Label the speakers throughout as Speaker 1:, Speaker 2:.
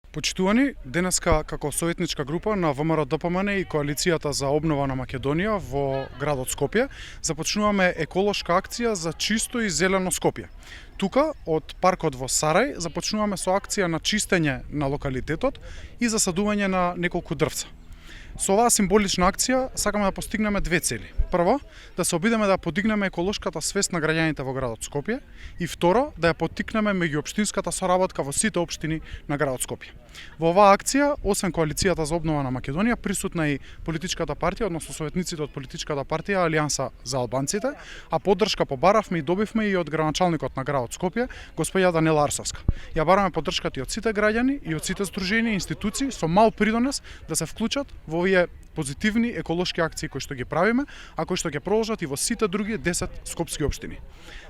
Speaker 1: Почитувани, денеска како советничка група на ВМРО-ДПМН и Коалицијата за обнова на Македонија во градот Скопје започнуваме еколошка акција за чисто и зелено Скопје. Тука, од паркот во Сарај, започнуваме со акција на чистење на локалитетот и засадување на неколку дрвца. Со оваа символична акција сакаме да постигнеме две цели. Прво, да се обидеме да подигнеме еколошката свест на граѓаните во градот Скопје и второ, да ја поттикнеме меѓуопштинската соработка во сите општини на градот Скопје. Во оваа акција, освен Коалицијата за обнова на Македонија, присутна и политичката партија, односно советниците од политичката партија Алијанса за албанците, а поддршка побаравме и добивме и од градоначалникот на градот Скопје, господја Даниела Арсовска. Ја бараме поддршката и од сите граѓани и од сите здруженија и институции со мал придонес да се вклучат во овие позитивни еколошки акции кои што ги правиме, а кои што ќе продолжат и во сите други 10 скопски општини.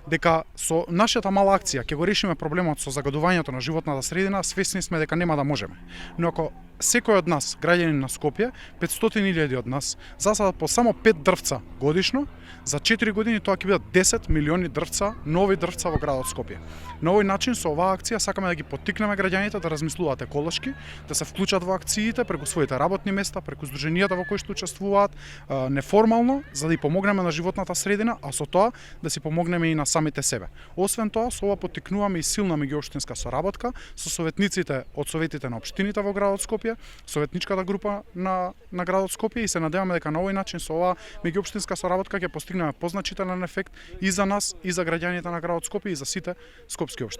Speaker 1: Дека со нашата мала акција ќе го решиме проблемот со загадувањето на животната средина, свесни сме дека нема да можеме. Но ако секој од нас, граѓани на Скопје, 500.000 од нас, засадат по само 5 дрвца годишно, за 4 години тоа ќе бидат 10 милиони дрвца, нови дрвца во градот Скопје. На овој начин со оваа акција сакаме да ги поттикнеме граѓаните да размислуваат еколошки, да се вклучат во акциите преку своите работни места, преку здруженијата во кои што учествуваат неформално, за да ја помогнеме на животната средина, а со тоа да си помогнеме и на самите себе. Освен тоа, со ова поттикнуваме и силна меѓуопштинска соработка со советниците од советите на општините во градот Скопје, советничката група на градот Скопје и се надеваме дека на овој начин со оваа меѓуопштинска соработка ќе постигнеме позначителен ефект и за нас, и за граѓаните на градот Скопје и за сите скопски општини.